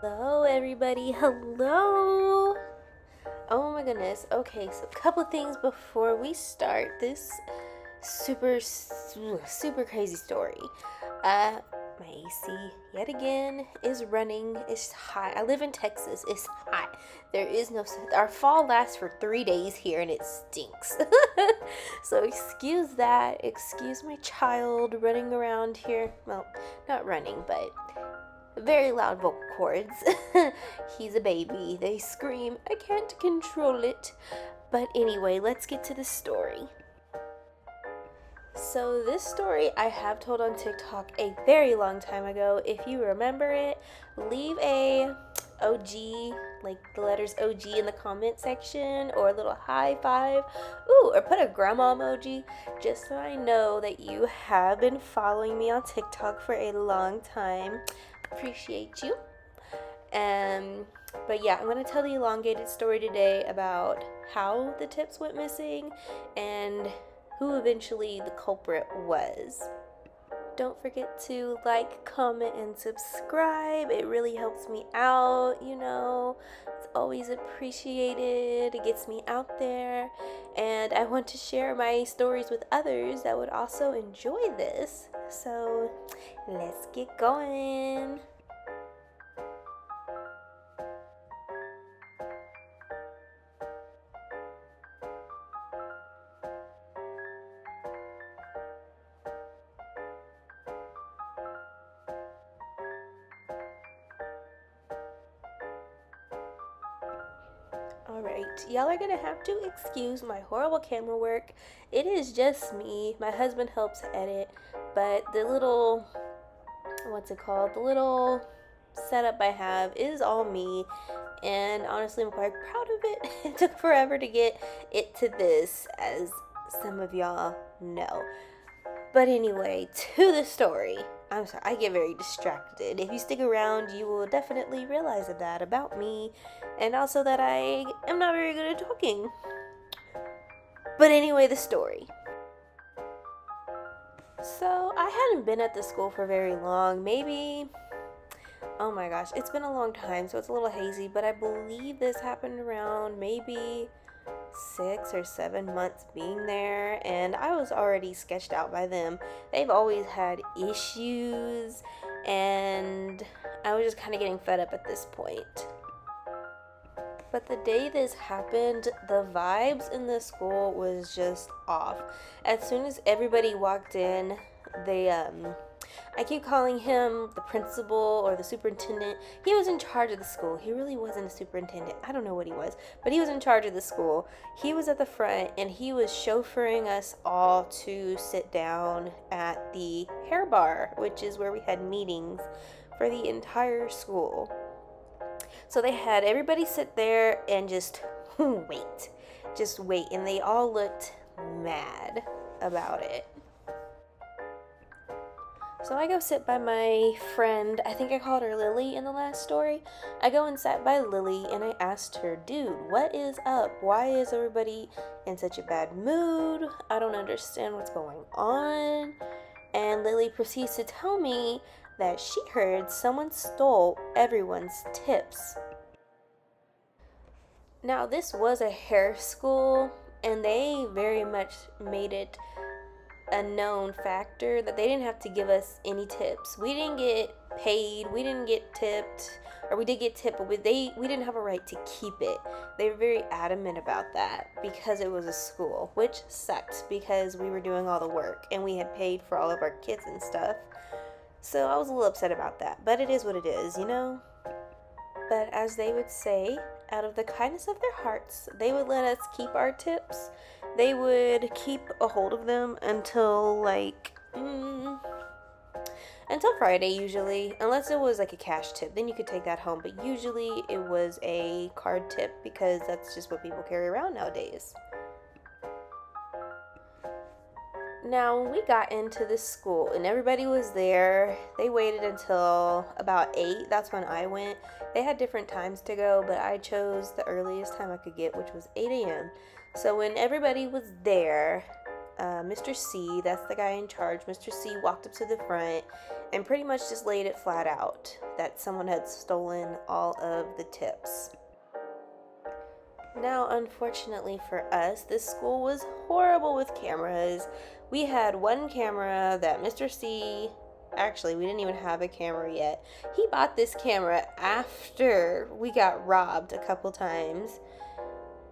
Hello, everybody. Hello. Oh my goodness. Okay, so a couple things before we start this super crazy story. My AC yet again is running. It's hot. I live in Texas. It's hot. There is no. Our fall lasts for 3 days here, and it stinks. So excuse that. Excuse my child running around here. Well, not running, but very loud vocal cords. He's a baby. They scream. I can't control it. But anyway, let's get to the story. So this story I have told on TikTok a very long time ago. If you remember it, leave a OG, like the letters OG in the comment section, or a little high five. Ooh, or put a grandma emoji, just so I know that you have been following me on TikTok for a long time. Appreciate you. But yeah, I'm going to tell the elongated story today about how the tips went missing and who eventually the culprit was. Don't forget to like, comment, and subscribe. It really helps me out, It's always appreciated. It gets me out there. And I want to share my stories with others that would also enjoy this. So let's get going. Alright, y'all are gonna have to excuse my horrible camera work. It is just me. My husband helps edit, but the little, the little setup I have is all me. And honestly, I'm quite proud of it. It took forever to get it to this, as some of y'all know. But anyway, to the story. I'm sorry, I get very distracted. If you stick around, you will definitely realize that about me, and also that I am not very good at talking. But anyway, the story. So, I hadn't been at the school for very long, maybe, oh my gosh, it's been a long time, so it's a little hazy, but I believe this happened around maybe 6 or 7 months being there, and I was already sketched out by them. They've always had issues, and I was just kind of getting fed up at this point. But the day this happened, the vibes in the school was just off. As soon as everybody walked in, I keep calling him the principal or the superintendent. He was in charge of the school. He really wasn't a superintendent. I don't know what he was, but he was in charge of the school. He was at the front, and he was chauffeuring us all to sit down at the hair bar, which is where we had meetings for the entire school. So they had everybody sit there and just wait. Just wait. And they all looked mad about it. So I go sit by my friend, I think I called her Lily in the last story. I go and sat by Lily, and I asked her, dude, what is up? Why is everybody in such a bad mood? I don't understand what's going on. And Lily proceeds to tell me that she heard someone stole everyone's tips. Now, this was a hair school, and they very much made it a known factor that they didn't have to give us any tips. We didn't get paid, we didn't get tipped, or we did get tipped, but we didn't have a right to keep it. They were very adamant about that because it was a school, which sucked because we were doing all the work and we had paid for all of our kids and stuff. So I was a little upset about that, but it is what it is, But as they would say, out of the kindness of their hearts, they would let us keep our tips. They would keep a hold of them until until Friday usually, unless it was like a cash tip, then you could take that home, but usually it was a card tip because that's just what people carry around nowadays. Now, when we got into the school and everybody was there, they waited until about 8. That's when I went. They had different times to go, but I chose the earliest time I could get, which was 8 a.m. So when everybody was there, Mr. C, that's the guy in charge, Mr. C walked up to the front and pretty much just laid it flat out that someone had stolen all of the tips. Now, unfortunately for us, this school was horrible with cameras. We had one camera that Mr. C, actually, we didn't even have a camera yet. He bought this camera after we got robbed a couple times.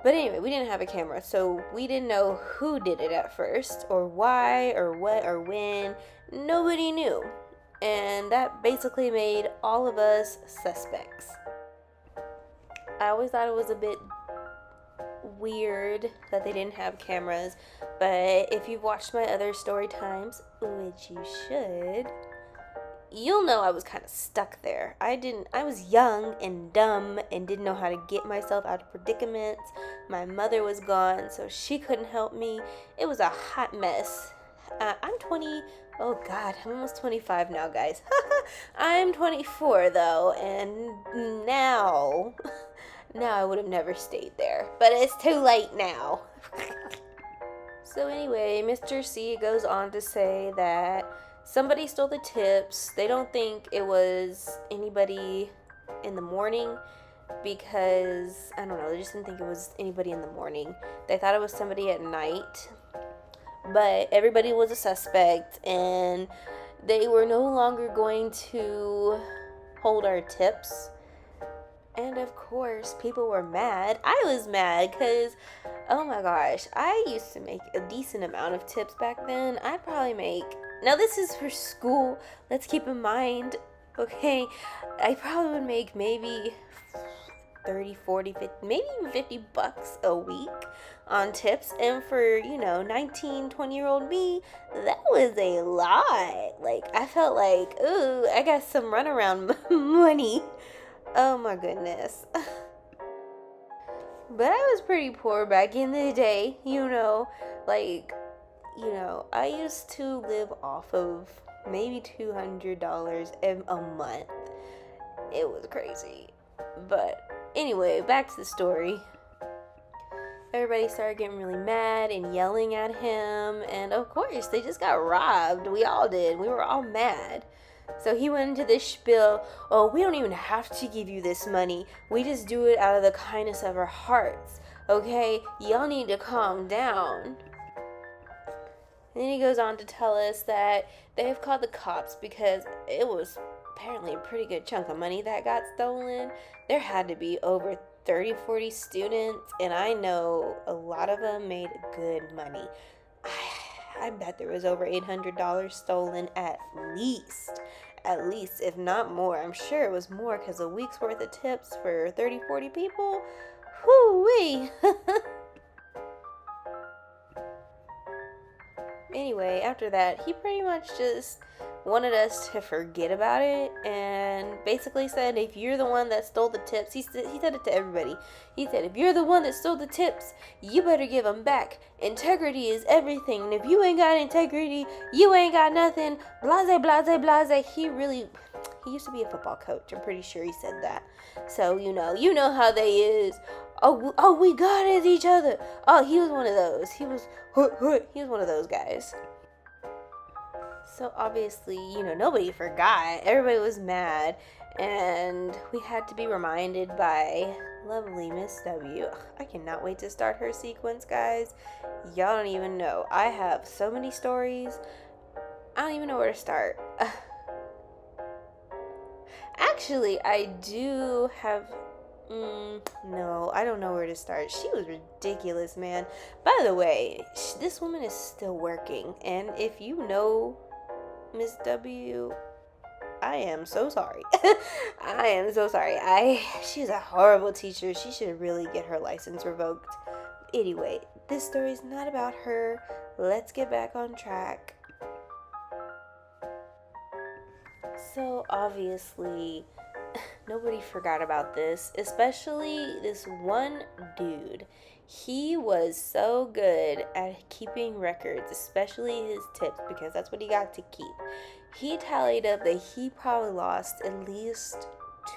But anyway, we didn't have a camera, so we didn't know who did it at first, or why, or what, or when. Nobody knew. And that basically made all of us suspects. I always thought it was a bit weird that they didn't have cameras, but if you've watched my other story times, which you should, you'll know I was kind of stuck there. I was young and dumb and didn't know how to get myself out of predicaments. My mother was gone, so she couldn't help me. It was a hot mess. I'm 20. Oh God, I'm almost 25 now, guys. I'm 24 though, and now I would have never stayed there. But it's too late now. So anyway, Mr. C goes on to say that somebody stole the tips. They don't think it was anybody in the morning because, I don't know, they just didn't think it was anybody in the morning. They thought it was somebody at night. But everybody was a suspect, and they were no longer going to hold our tips. And of course, people were mad. I was mad because, oh my gosh, I used to make a decent amount of tips back then. I'd probably make, now this is for school, let's keep in mind, okay, I probably would make maybe 30, 40, 50, maybe even $50 a week on tips. And for, 19, 20-year-old me, that was a lot. Like, I felt like, ooh, I got some runaround money. Oh my goodness. But I was pretty poor back in the day, I used to live off of maybe $200 a month. It was crazy. But anyway, back to the story. Everybody started getting really mad and yelling at him, and of course, they just got robbed. We all did. We were all mad. So he went into this spiel, oh, we don't even have to give you this money. We just do it out of the kindness of our hearts. Okay? Y'all need to calm down. And then he goes on to tell us that they have called the cops because it was apparently a pretty good chunk of money that got stolen. There had to be over 30, 40 students, and I know a lot of them made good money. I bet there was over $800 stolen at least, if not more. I'm sure it was more because a week's worth of tips for 30, 40 people. Whoo-wee. Anyway, after that, he pretty much just wanted us to forget about it and basically said, if you're the one that stole the tips, he said it to everybody. He said, if you're the one that stole the tips, you better give them back. Integrity is everything. And if you ain't got integrity, you ain't got nothing. Blase, blase, blase. He used to be a football coach. I'm pretty sure he said that. So, you know how they is. Oh, we got at each other. Oh, he was one of those. He was one of those guys. So obviously, nobody forgot. Everybody was mad. And we had to be reminded by lovely Miss W. I cannot wait to start her sequence, guys. Y'all don't even know. I have so many stories. I don't even know where to start. Actually, I do have... no, I don't know where to start. She was ridiculous, man. By the way, this woman is still working. And if you know Miss W, I am so sorry. I am so sorry. She's a horrible teacher. She should really get her license revoked. Anyway, this story is not about her. Let's get back on track. So obviously, nobody forgot about this, especially this one dude. He was so good at keeping records, especially his tips, because that's what he got to keep. He tallied up that he probably lost at least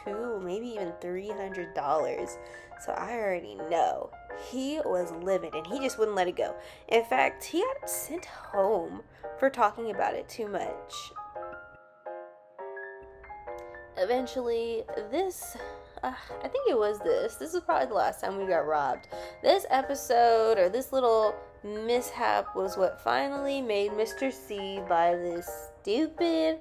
$200, maybe even $300. So I already know he was livid and he just wouldn't let it go. In fact, he got sent home for talking about it too much. Eventually, I think it was this is probably the last time we got robbed. This episode, or this little mishap, was what finally made Mr. C buy this stupid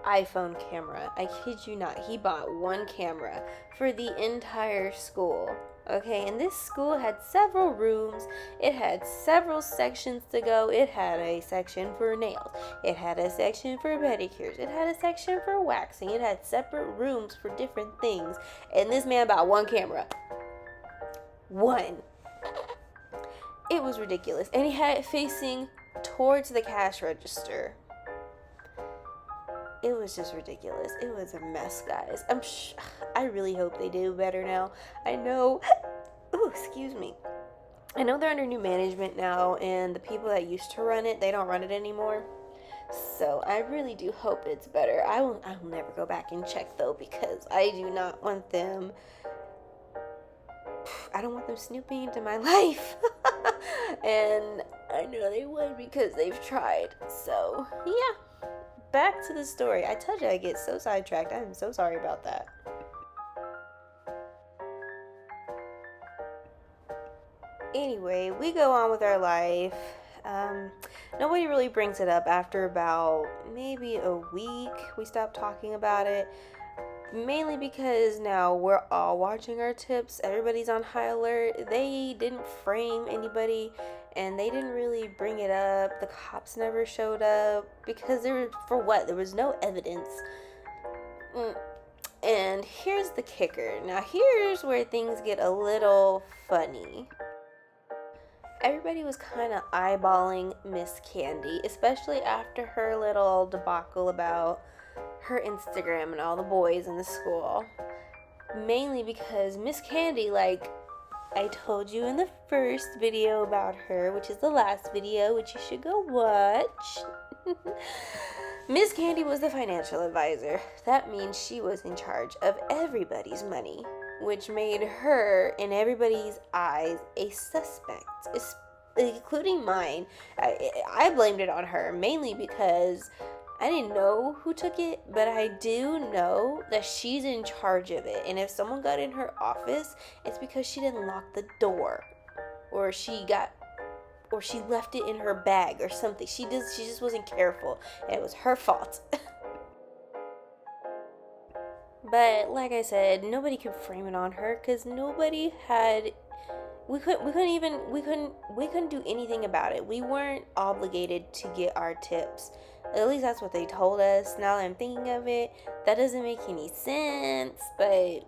iPhone camera. I kid you not, he bought one camera for the entire school. Okay, and this school had several rooms. It had several sections to go. It had a section for nails. It had a section for pedicures. It had a section for waxing. It had separate rooms for different things. And this man bought one camera. One. It was ridiculous. And he had it facing towards the cash register. It was just ridiculous. It was a mess, guys. I really hope they do better now. I know. Oh, excuse me. I know they're under new management now, and the people that used to run it, they don't run it anymore. So I really do hope it's better. I will never go back and check though, because I do not want them. I don't want them snooping into my life. And I know they would, because they've tried. So yeah. Back to the story. I told you I get so sidetracked. I'm so sorry about that. Anyway, we go on with our life. Nobody really brings it up after about maybe a week. We stopped talking about it. Mainly because now we're all watching our tips. Everybody's on high alert. They didn't frame anybody, and they didn't really bring it up. The cops never showed up because there was no evidence. And here's the kicker. Now here's where things get a little funny. Everybody was kind of eyeballing Miss Candy, especially after her little debacle about her Instagram and all the boys in the school. Mainly because Miss Candy, like I told you in the first video about her, which is the last video, which you should go watch. Miss Candy was the financial advisor. That means she was in charge of everybody's money, which made her, in everybody's eyes, a suspect, including mine. I blamed it on her, mainly because I didn't know who took it, but I do know that she's in charge of it. And if someone got in her office, it's because she didn't lock the door, or she left it in her bag or something. She just wasn't careful, and it was her fault. But like I said, nobody could frame it on her because nobody had. We couldn't do anything about it. We weren't obligated to get our tips. At least that's what they told us. Now that I'm thinking of it, that doesn't make any sense, but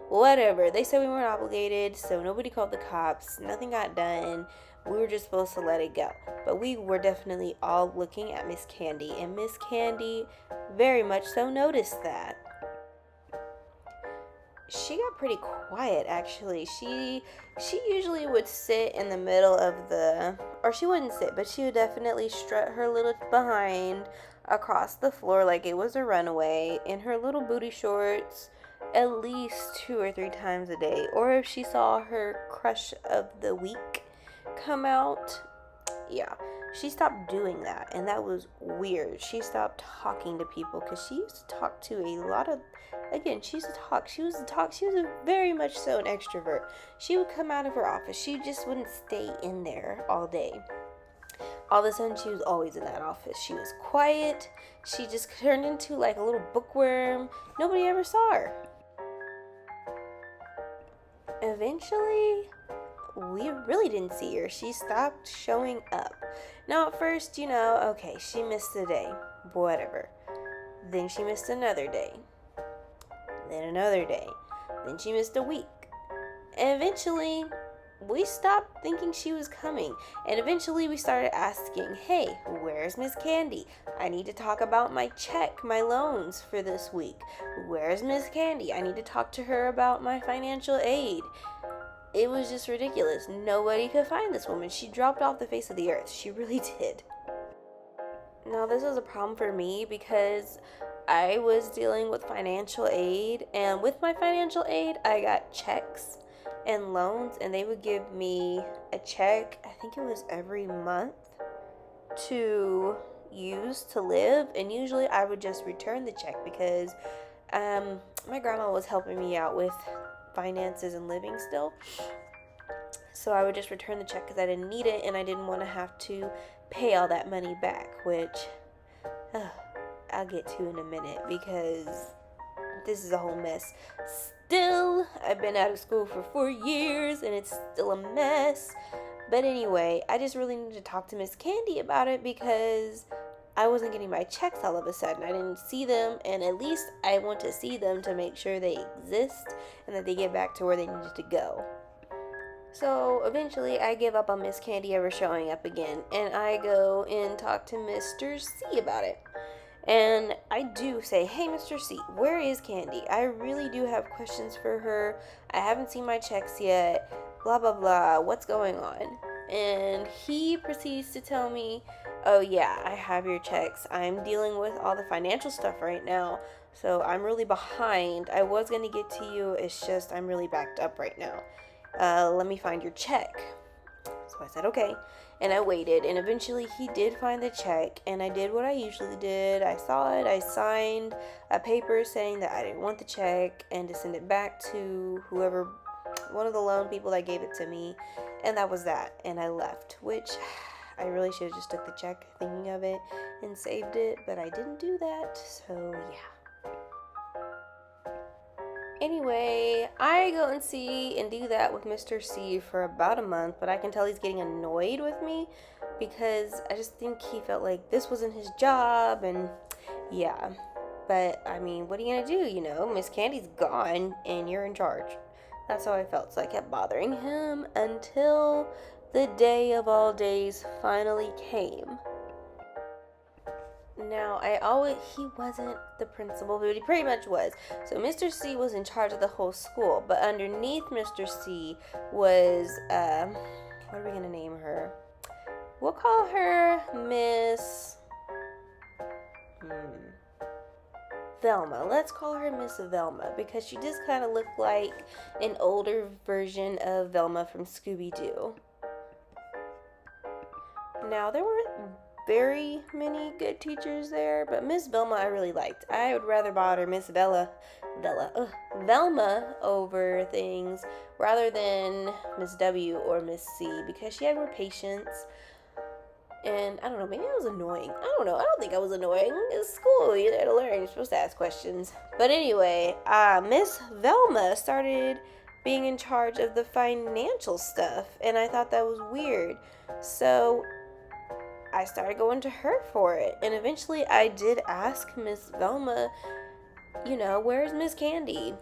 whatever. They said we weren't obligated, so nobody called the cops. Nothing got done. We were just supposed to let it go. But we were definitely all looking at Miss Candy, and Miss Candy very much so noticed that. She got pretty quiet, actually. She usually would sit in the middle of or she wouldn't sit, but she would definitely strut her little behind across the floor like it was a runaway in her little booty shorts at least 2 or 3 times a day. Or if she saw her crush of the week come out, yeah, she stopped doing that, and that was weird. She stopped talking to people because she used to talk to a lot of. Again, she used to talk. She was very much so an extrovert. She would come out of her office. She just wouldn't stay in there all day. All of a sudden, she was always in that office. She was quiet. She just turned into like a little bookworm. Nobody ever saw her. Eventually, we really didn't see her. She stopped showing up. Now, at first, okay, she missed a day. Whatever. Then she missed another day. Then another day. Then she missed a week. And eventually, we stopped thinking she was coming. And eventually, we started asking, hey, where's Miss Candy? I need to talk about my loans for this week. Where's Miss Candy? I need to talk to her about my financial aid. It was just ridiculous. Nobody could find this woman. She dropped off the face of the earth. She really did. Now, this was a problem for me because I was dealing with financial aid, and with my financial aid, I got checks, and loans, and they would give me a check, I think it was every month, to use to live. And usually I would just return the check because my grandma was helping me out with finances and living still. So I would just return the check because I didn't need it and I didn't want to have to pay all that money back, which I'll get to in a minute because this is a whole mess. Still, I've been out of school for 4 years and it's still a mess. But anyway, I just really needed to talk to Miss Candy about it because I wasn't getting my checks all of a sudden. I didn't see them, and at least I want to see them to make sure they exist and that they get back to where they needed to go. So eventually I give up on Miss Candy ever showing up again, and I go and talk to Mr. C about it. And I do say, hey, Mr. C, where is Candy? I really do have questions for her. I haven't seen my checks yet. Blah, blah, blah. What's going on? And he proceeds to tell me, oh, yeah, I have your checks. I'm dealing with all the financial stuff right now, so I'm really behind. I was going to get to you. It's just I'm really backed up right now. Let me find your check. So I said, okay. And I waited, and eventually he did find the check, and I did what I usually did. I saw it, I signed a paper saying that I didn't want the check and to send it back to whoever, one of the loan people that gave it to me, and that was that. And I left, which I really should have just took the check thinking of it and saved it, but I didn't do that, so yeah. Anyway, I go and see and do that with Mr. C for about a month, but I can tell he's getting annoyed with me because I just think he felt like this wasn't his job, and yeah. But, I mean, what are you going to do, you know? Miss Candy's gone and you're in charge. That's how I felt, so I kept bothering him until the day of all days finally came. Now, he wasn't the principal, but he pretty much was. So Mr. C was in charge of the whole school, but underneath Mr. C was, what are we going to name her? We'll call her Miss Velma. Let's call her Miss Velma because she just kind of looked like an older version of Velma from Scooby-Doo. Now, there weren't very many good teachers there, but Miss Velma I really liked. I would rather bother Miss Velma over things rather than Miss W or Miss C because she had more patience. And I don't know, maybe I was annoying. I don't know. I don't think I was annoying. It's school. You're there to learn. You're supposed to ask questions. But anyway, Miss Velma started being in charge of the financial stuff, and I thought that was weird. So I started going to her for it, and eventually I did ask Miss Velma, you know, where's Miss Candy?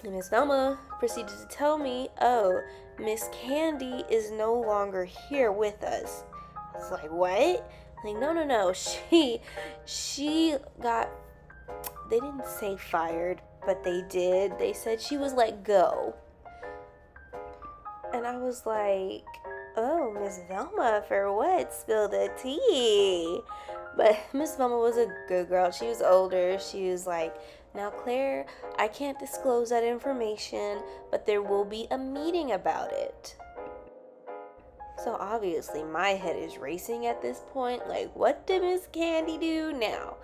And Miss Velma proceeded to tell me, oh, Miss Candy is no longer here with us. I was like, what? Like, no, she got, they didn't say fired, but they did. They said she was let go. And I was like, oh, Miss Velma, for what? Spill the tea. But Miss Velma was a good girl. She was older. She was like, now, Claire, I can't disclose that information, but there will be a meeting about it. So obviously my head is racing at this point. Like, what did Miss Candy do now?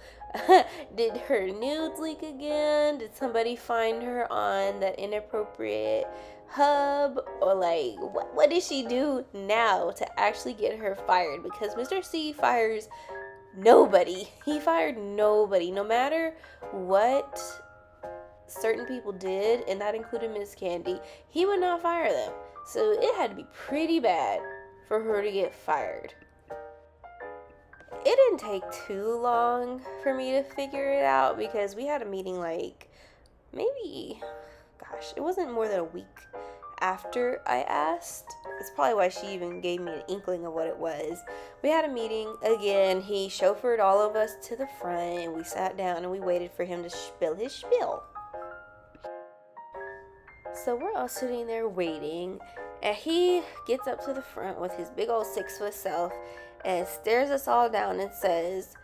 Did her nudes leak again? Did somebody find her on that inappropriate hub? Or like, what did she do now to actually get her fired? Because Mr. C fires nobody. He fired nobody. No matter what certain people did, and that included Miss Candy, he would not fire them. So it had to be pretty bad for her to get fired. It didn't take too long for me to figure it out because we had a meeting like maybe, it wasn't more than a week after I asked. It's probably why she even gave me an inkling of what it was. We had a meeting again. He chauffeured all of us to the front and we sat down and we waited for him to spill his spiel. So we're all sitting there waiting, and he gets up to the front with his big old 6-foot self and stares us all down and says,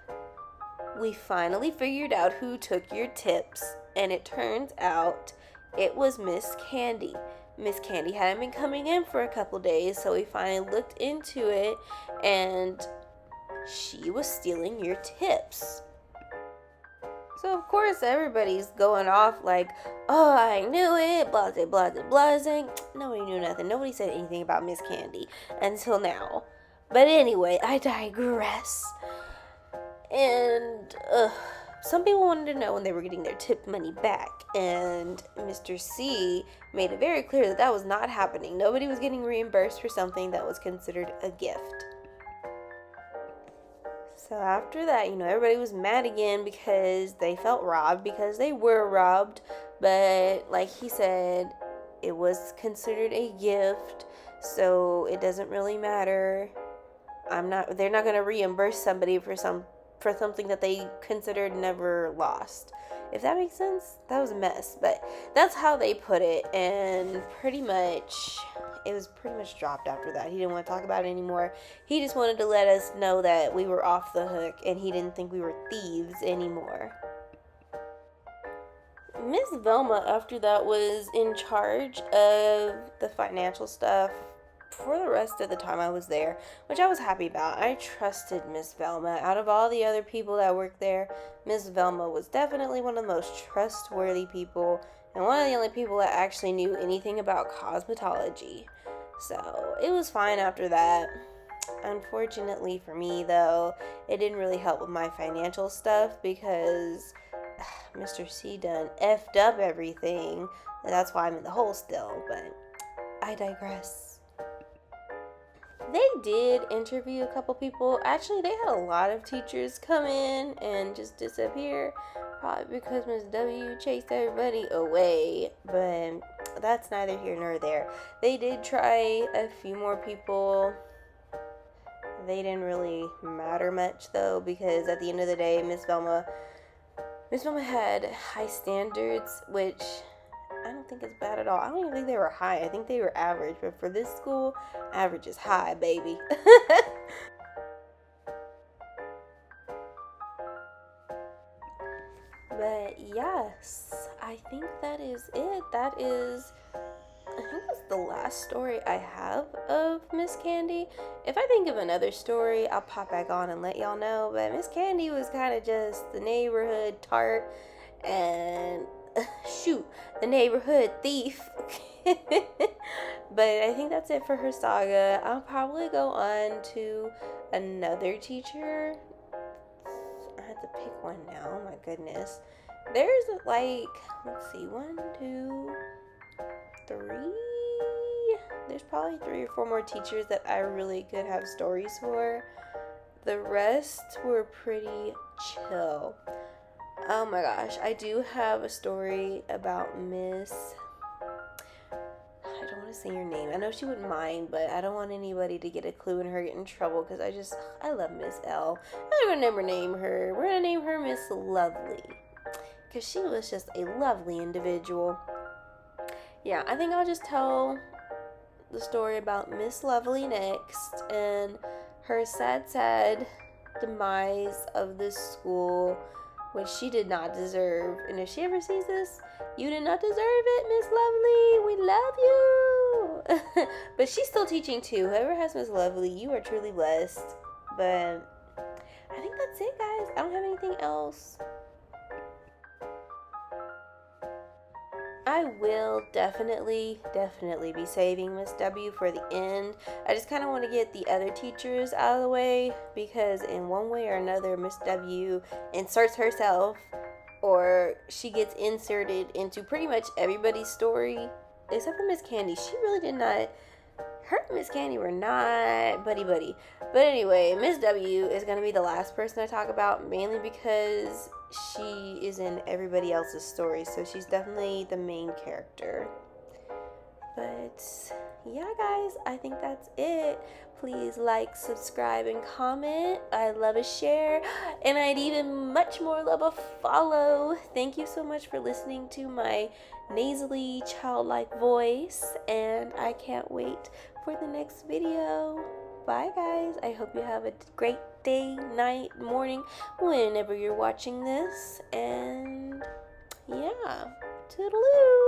we finally figured out who took your tips, and it turns out it was Miss Candy. Miss Candy hadn't been coming in for a couple days, so we finally looked into it, and she was stealing your tips. So of course everybody's going off like, oh, I knew it, blase, blase, blase. Nobody knew nothing. Nobody said anything about Miss Candy until now. But anyway, I digress. And some people wanted to know when they were getting their tip money back. And Mr. C made it very clear that that was not happening. Nobody was getting reimbursed for something that was considered a gift. So after that, everybody was mad again because they felt robbed, because they were robbed. But like he said, it was considered a gift, so it doesn't really matter. They're not going to reimburse somebody for something that they considered never lost. If that makes sense, that was a mess. But that's how they put it, and it was pretty much dropped after that. He didn't want to talk about it anymore. He just wanted to let us know that we were off the hook, and he didn't think we were thieves anymore. Miss Velma, after that, was in charge of the financial stuff for the rest of the time I was there, which I was happy about. I trusted Miss Velma. Out of all the other people that worked there, Miss Velma was definitely one of the most trustworthy people, and one of the only people that actually knew anything about cosmetology. So it was fine after that. Unfortunately for me, though, it didn't really help with my financial stuff because Mr. C done effed up everything. And that's why I'm in the hole still, but I digress. They did interview a couple people. Actually, they had a lot of teachers come in and just disappear. Probably because Miss W chased everybody away. But that's neither here nor there. They did try a few more people. They didn't really matter much, though, because at the end of the day, Miss Velma had high standards, which I don't think is bad at all. I don't even think they were high. I think they were average. But for this school, average is high, baby. But yes, I think that is it. I think that's the last story I have of Miss Candy. If I think of another story, I'll pop back on and let y'all know. But Miss Candy was kind of just the neighborhood tart and the neighborhood thief. But I think that's it for her saga. I'll probably go on to another teacher. I have to pick one now. Oh my goodness. There's let's see, 1, 2, 3. There's probably 3 or 4 more teachers that I really could have stories for. The rest were pretty chill. Oh my gosh, I do have a story about Miss... I don't want to say your name. I know she wouldn't mind, but I don't want anybody to get a clue and her get in trouble because I love Miss L. I'm going to never name her. We're going to name her Miss Lovely because she was just a lovely individual. Yeah, I think I'll just tell the story about Miss Lovely next and her sad demise of this school, which she did not deserve. And if she ever sees this, you did not deserve it, Miss Lovely. We love you. But she's still teaching too. Whoever has Miss Lovely, you are truly blessed. But I think that's it, guys. I don't have anything else. I will definitely be saving Miss W for the end. I just kind of want to get the other teachers out of the way because in one way or another, Miss W inserts herself or she gets inserted into pretty much everybody's story except for Miss Candy. She really did not... Her and Miss Candy were not buddy. But anyway, Miss W is going to be the last person I talk about, mainly because she is in everybody else's story, so she's definitely the main character. But yeah, guys, I think that's it. Please like, subscribe, and comment. I love a share, and I'd even much more love a follow. Thank you so much for listening to my nasally, childlike voice, and I can't wait for the next video. Bye, guys. I hope you have a great day, night, morning, whenever you're watching this, and yeah, toodaloo.